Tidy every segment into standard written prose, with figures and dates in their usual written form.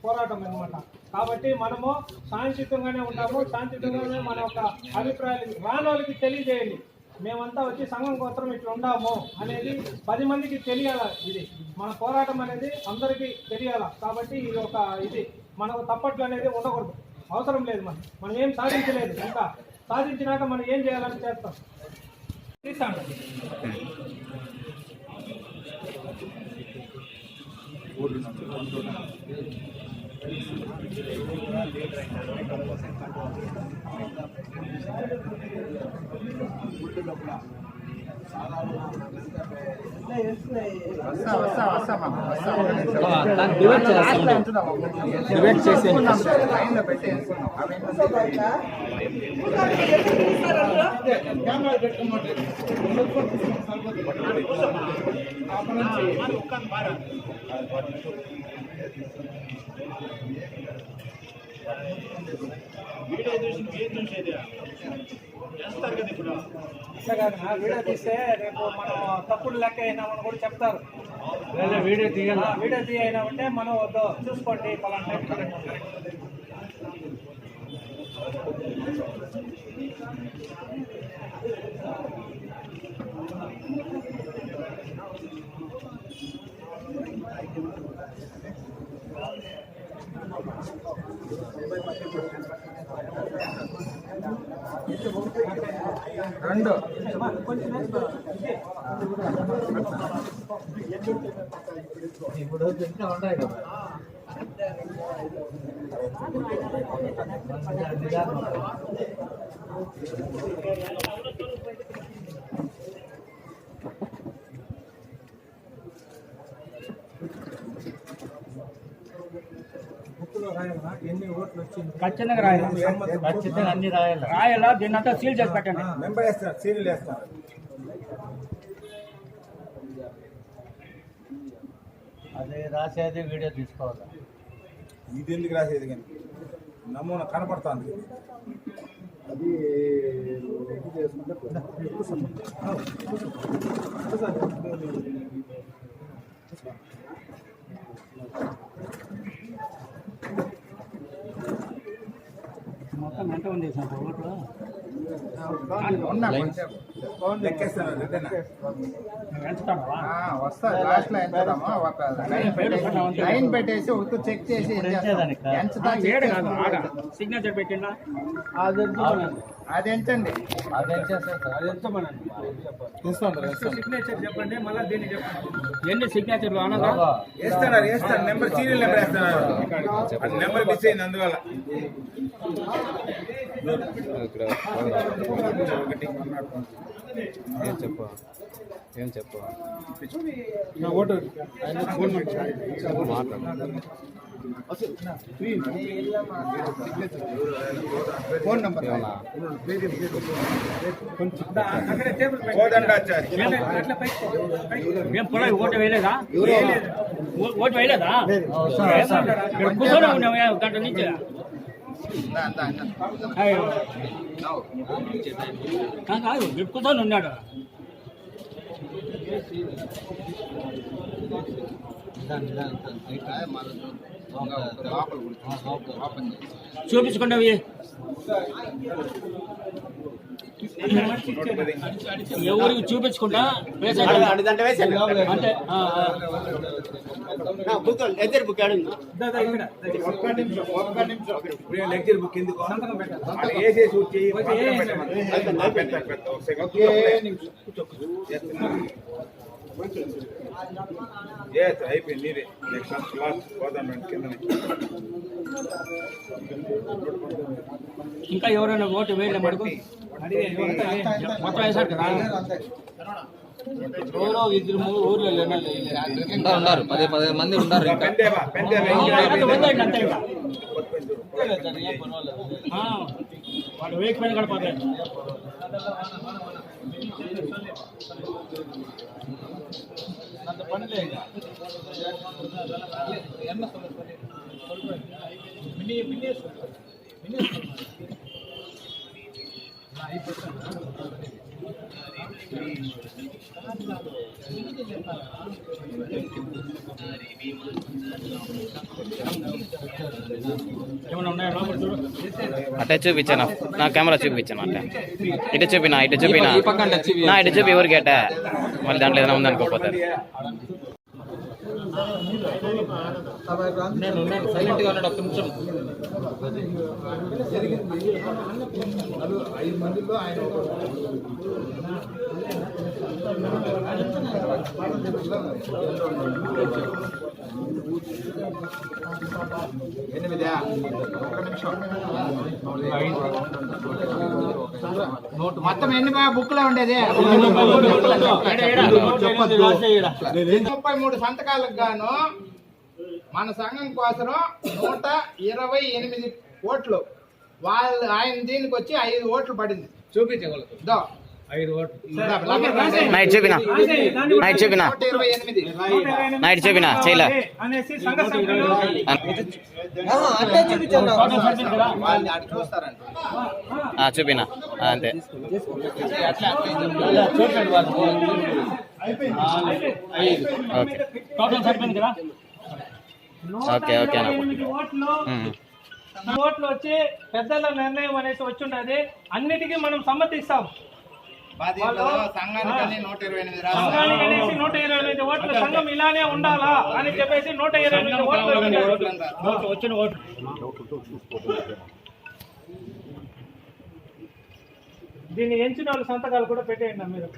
పోరాటం అనమాట. కాబట్టి మనము శాంతియుతంగానే ఉంటాము, శాంతియుతంగానే మన యొక్క అభిప్రాయాలు రాని వాళ్ళకి తెలియజేయాలి. మేమంతా వచ్చి సంఘం కోసం ఇట్లా ఉండాము అనేది 10 మందికి తెలియాలా. ఇది మన పోరాటం అనేది అందరికీ తెలియాలా. కాబట్టి ఇది ఒక ఇది మనకు తప్పట్లు అనేది ఉండకూడదు, అవసరం లేదు. మనం ఏం సాధించలేదు, ఇంకా సాధించినాక మనం ఏం చేయాలని చేస్తాం. డిబేట్ చేసి వీడియో తీస్తే రేపు మనం తప్పుడు లెక్క అయినామని కూడా చెప్తారు. వీడియో తీయైనామంటే మనం చూసుకోండి పలానా. రెండు ఇప్పుడు ఇంకా ఉంటాయి కదా. ఎన్ని ఓట్లు వచ్చింది ఖచ్చితంగా రాయాలి, ఖచ్చితంగా అన్ని రాయాలా. దీన్ని అంతా సీల్ చేసి పెట్టండి. మెంబర్ వేస్తారు, సీరియల్ వేస్తారు. అదే రాసేది వీడియో తీసుకోవాలి. ఇది ఎందుకు రాసేది కానీ నమూనా కనపడుతుంది. అది మొత్తం ఎంత ఉంది ఓట్లు? వస్తుంది లాస్ట్ లో లైన్ పెట్టేసి ఒక చెక్ చేసి సిగ్నేచర్ పెట్టిందా? అది ఎంచండి, సిగ్నేచర్ చెప్పండి. మళ్ళీ దీన్ని చెప్పండి. ఎన్ని సిగ్నేచర్లు అనగా వేస్తారు నెంబర్, సీరియల్ నెంబర్ వేస్తున్నారు. నెంబర్ మిస్ అయింది అందువల్ల. ఏం చెప్పు ఓటు ఫోన్ నంబర్ మేము పొలం ఓటు వేయలేదా? ఓటు వేయలేదా? కూర్చొని ఉన్నాం గంట నుంచి. కాదు కూర్చొని ఉన్నాడు. చూపించుకోండి. ఎవరికి చూపించకుండా అంటే లెక్చర్ బుక్ లెక్చర్ బుక్ ఎందుకు అయిపోయింది. నెక్స్ట్ క్లాస్ పోదాం కింద. ఇంకా ఎవరైనా ఓటు వేయలే మడుగు మొత్తం వేసారు కదా. ఎవరో 2-3 ఊర్లో ఉన్నారు, 10 మంది ఉన్నారు. వాడు వేయకపోయినా కూడా పర్లేదు. అంత పని లేదు. ఏమన్నా ఉన్నాయా లోపల చూడు. అట్టే చూపించాను నా కెమెరా చూపించాను అట్టే ఇటు చూపినా ఇటు చూపి ఎవరికి అట్ట మళ్ళీ దాంట్లో ఏదైనా ఉందనుకోపోతారు సైలెంట్ గా ఉన్నాడు ఒక్క నిమిషం. మొత్తం ఎన్ని బుక్ లో ఉండేది 33 సంతకాలకు గాను మన సంఘం కోసం 128 ఓట్లు. ఆయన దీనికి వచ్చి 5 ఓట్లు పడింది. చూపించగలరు దో 5 ఓట్లు. నైట్ చూపినా 128. నైట్ చూపినా చేయలే అనేసి సంఘ సభ్యులు వాళ్ళని అటు చూస్తారంట. చూపినా అంతే ఓకే టోటల్ సరిపోయింది కదా. ఓకే ఓకే అన్న 128 ఓట్లు వచ్చి పెద్దల నిర్ణయం అనేసి వచ్చిండది. అన్నిటికీ మనం సమ్మతిస్తాం. సంఘానికి 128 సంఘానికి అనేసి 128 ఓట్లు, సంఘం ఇలానే ఉండాలా అని చెప్పేసి 128 ఓట్లు వచ్చిన ఓట్లు దీన్ని ఎంచిన వాళ్ళ సంతకాలు కూడా పెట్టేయండి మీరు.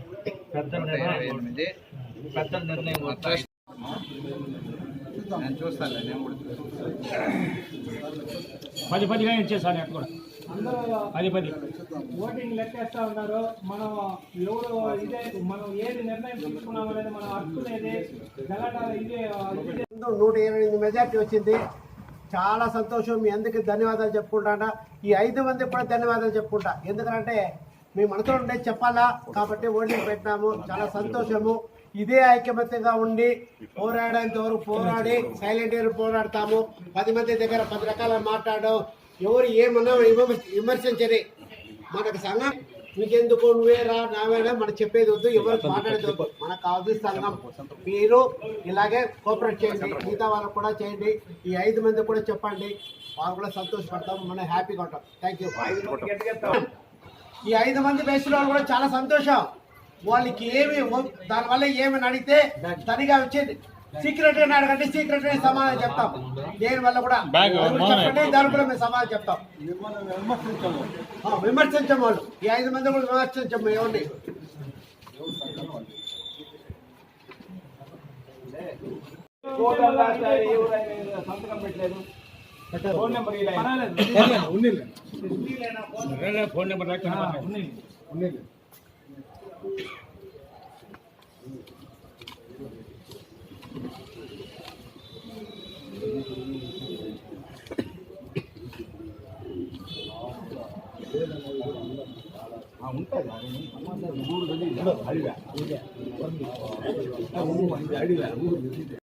పెద్ద నిర్ణయం నేను చూస్తాను. నేను కూడా 10-10గా ఇచ్చేసాను అటు కూడా అందరూ 10-10. ఓటింగ్ లెక్కేస్తా ఉన్నారు. మనం ఎవరు ఇదే మనం ఏది నిర్ణయం తీసుకున్నాం అనేది మనం అర్థునేది గలాట ఇదే 128 మెజార్టీ వచ్చింది. చాలా సంతోషం. మీ అందరికీ ధన్యవాదాలు చెప్పుకుంటా. ఈ 5 మందికి కూడా ధన్యవాదాలు చెప్పుకుంటా. ఎందుకంటే మీ మనసులో ఉండేది చెప్పాలా కాబట్టి ఓటింగ్ పెట్టినాము. చాలా సంతోషము. ఇదే ఐక్యమత్యంగా ఉండి పోరాడేంత వరకు పోరాడి సైలెంట్గా పోరాడతాము. 10 మంది దగ్గర 10 రకాల మాట్లాడడం, ఎవరు ఏమన్నా విమర్శించని మనకు సంఘం మీకెందుకు నువ్వే రా నావేనా మనం చెప్పేది వద్దు, ఎవరికి మాట్లాడేది వద్దు. మనకు కావాల్సిన సంఘం మీరు ఇలాగే కోఆపరేట్ చేయండి. మిగతా వాళ్ళకు కూడా చేయండి. ఈ 5 మంది కూడా చెప్పండి. వాళ్ళు కూడా సంతోషపడతాం, మనం హ్యాపీగా ఉంటాం. Thank you. ఈ 5 మంది బేసిన వాళ్ళు కూడా చాలా సంతోషం. వాళ్ళకి ఏమి దానివల్ల ఏమని అడిగితే తనిగా వచ్చేది సీక్రెట్ అని అడగండి, సీక్రెట్ అని సమాధానం చెప్తాం. దేని వల్ల కూడా చెప్పండి, దాని కూడా మేము సమాధానం చెప్తాం. విమర్శించాం వాళ్ళు. ఈ 5 మంది కూడా విమర్శించాము. ఏమండి సంతకం పెట్టలేదు. ఫోన్ నెంబర్ ఫోన్ నెంబర్ ఉంటుంది.